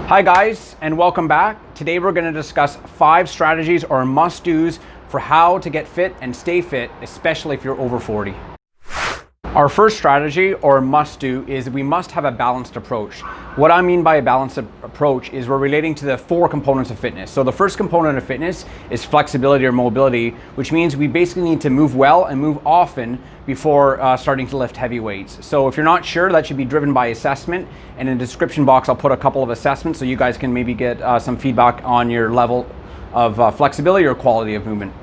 Hi guys, and welcome back. Today we're going to discuss 5 strategies or must-dos for how to get fit and stay fit, especially if you're over 40. Our first strategy or must-do is we must have a balanced approach. What I mean by a balanced approach is we're relating to the 4 components of fitness. So the first component of fitness is flexibility or mobility, which means we basically need to move well and move often before starting to lift heavy weights. So if you're not sure, that should be driven by assessment. And in the description box, I'll put a couple of assessments so you guys can maybe get some feedback on your level of flexibility or quality of movement.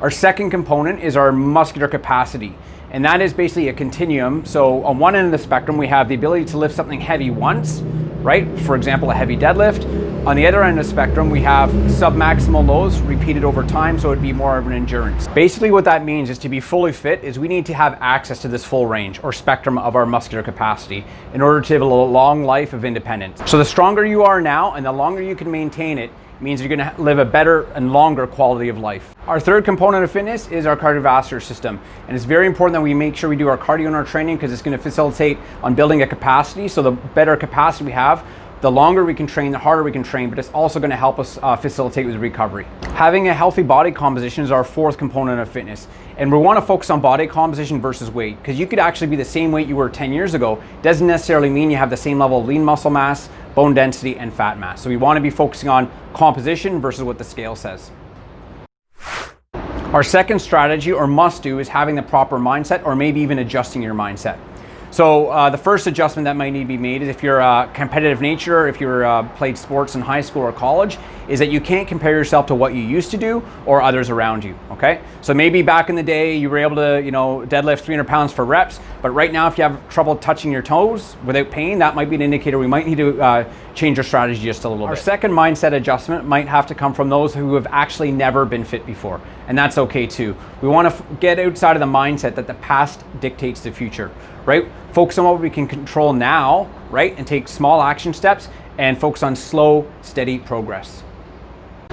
Our second component is our muscular capacity. And that is basically a continuum. So on one end of the spectrum, we have the ability to lift something heavy once, right? For example, a heavy deadlift. On the other end of the spectrum, we have sub-maximal loads repeated over time, so it'd be more of an endurance. Basically what that means is to be fully fit is we need to have access to this full range or spectrum of our muscular capacity in order to have a long life of independence. So the stronger you are now and the longer you can maintain it, means you're going to live a better and longer quality of life. Our third component of fitness is our cardiovascular system. And it's very important that we make sure we do our cardio in our training because it's going to facilitate on building a capacity. So the better capacity we have, the longer we can train, the harder we can train, but it's also going to help us facilitate with recovery. Having a healthy body composition is our fourth component of fitness. And we want to focus on body composition versus weight, because you could actually be the same weight you were 10 years ago. Doesn't necessarily mean you have the same level of lean muscle mass, bone density, and fat mass. So we want to be focusing on composition versus what the scale says. Our second strategy or must do is having the proper mindset, or maybe even adjusting your mindset. So the first adjustment that might need to be made is if you're a competitive nature, if you're played sports in high school or college, is that you can't compare yourself to what you used to do or others around you, okay? So maybe back in the day you were able to, deadlift 300 pounds for reps, but right now if you have trouble touching your toes without pain, that might be an indicator we might need to change our strategy just a little bit. Our second mindset adjustment might have to come from those who have actually never been fit before, and that's okay too. We want to get outside of the mindset that the past dictates the future, right? Focus on what we can control now, right? And take small action steps and focus on slow, steady progress.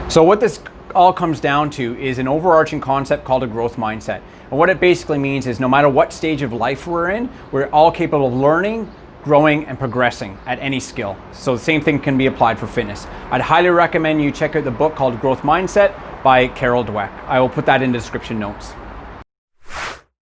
So what this all comes down to is an overarching concept called a growth mindset. And what it basically means is no matter what stage of life we're in, we're all capable of learning, growing, and progressing at any skill. So the same thing can be applied for fitness. I'd highly recommend you check out the book called Growth Mindset by Carol Dweck. I will put that in the description notes.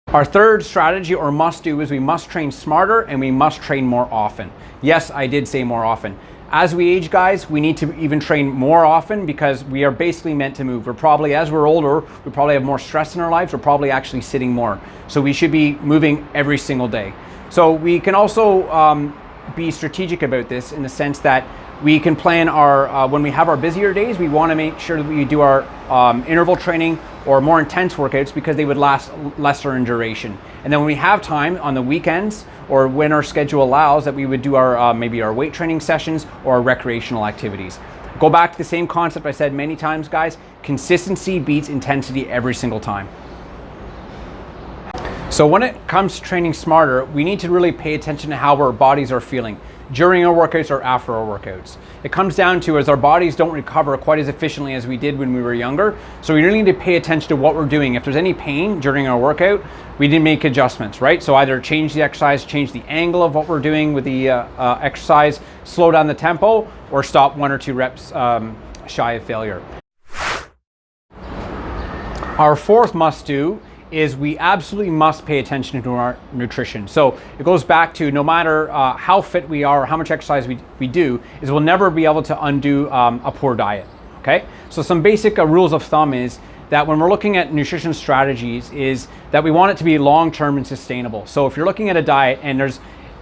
Our third strategy or must do is we must train smarter and we must train more often. Yes, I did say more often. As we age, guys, we need to even train more often because we are basically meant to move. As we're older, we probably have more stress in our lives. We're probably actually sitting more. So we should be moving every single day. So we can also be strategic about this in the sense that we can plan our, when we have our busier days, we want to make sure that we do our interval training or more intense workouts because they would last lesser in duration. And then when we have time on the weekends or when our schedule allows, that we would do our maybe our weight training sessions or our recreational activities. Go back to the same concept I said many times, guys. Consistency beats intensity every single time. So when it comes to training smarter, we need to really pay attention to how our bodies are feeling during our workouts or after our workouts. It comes down to as our bodies don't recover quite as efficiently as we did when we were younger. So we really need to pay attention to what we're doing. If there's any pain during our workout, we need to make adjustments, right? So either change the exercise, change the angle of what we're doing with the exercise, slow down the tempo, or stop 1 or 2 reps shy of failure. Our fourth must do is we absolutely must pay attention to our nutrition. So it goes back to no matter how fit we are or how much exercise we do, is we'll never be able to undo a poor diet, okay? So some basic rules of thumb is that when we're looking at nutrition strategies is that we want it to be long-term and sustainable. So if you're looking at a diet and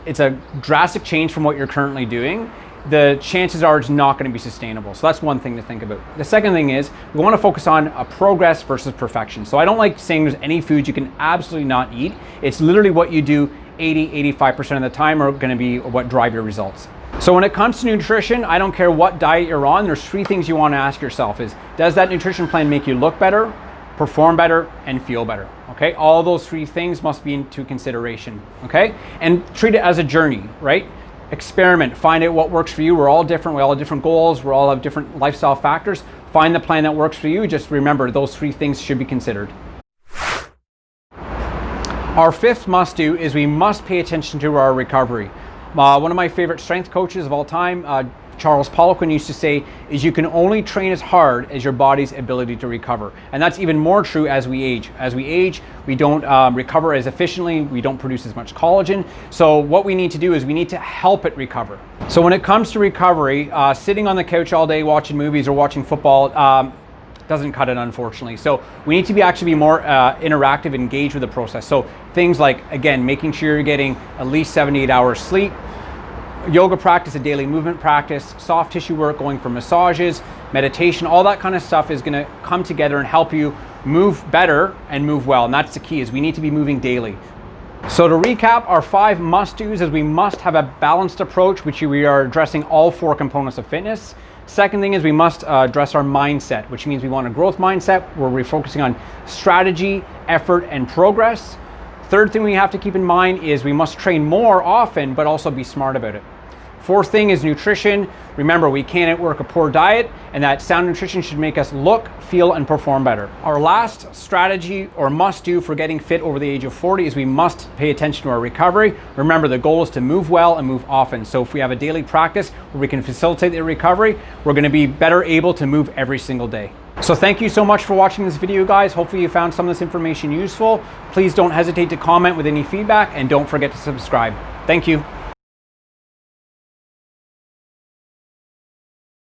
it's a drastic change from what you're currently doing, the chances are it's not going to be sustainable. So that's one thing to think about. The second thing is we want to focus on a progress versus perfection. So I don't like saying there's any foods you can absolutely not eat. It's literally what you do 80-85% of the time are going to be what drive your results. So when it comes to nutrition, I don't care what diet you're on, there's 3 things you want to ask yourself is, does that nutrition plan make you look better, perform better, and feel better? Okay, all those 3 things must be into consideration, okay? And treat it as a journey, right? Experiment, find out what works for you. We're all different, we all have different goals, we all have different lifestyle factors. Find the plan that works for you. Just remember those 3 things should be considered. Our fifth must do is we must pay attention to our recovery. One of my favorite strength coaches of all time, Charles Poliquin used to say is you can only train as hard as your body's ability to recover. And that's even more true as we age. As we age, we don't recover as efficiently, we don't produce as much collagen. So what we need to do is we need to help it recover. So when it comes to recovery, sitting on the couch all day watching movies or watching football doesn't cut it, unfortunately. So we need to be more interactive and engaged with the process. So things like, again, making sure you're getting at least 7 to 8 hours sleep, yoga practice, a daily movement practice, soft tissue work, going for massages, meditation, all that kind of stuff is going to come together and help you move better and move well. And that's the key, is we need to be moving daily. So to recap, our 5 must-dos is we must have a balanced approach, which we are addressing all 4 components of fitness. Second thing is we must address our mindset, which means we want a growth mindset where we're focusing on strategy, effort, and progress. Third thing we have to keep in mind is we must train more often, but also be smart about it. Fourth thing is nutrition. Remember, we can't outwork a poor diet, and that sound nutrition should make us look, feel, and perform better. Our last strategy or must do for getting fit over the age of 40 is we must pay attention to our recovery. Remember, the goal is to move well and move often. So if we have a daily practice where we can facilitate the recovery, we're going to be better able to move every single day. So thank you so much for watching this video, guys. Hopefully you found some of this information useful. Please don't hesitate to comment with any feedback, and don't forget to subscribe. Thank you.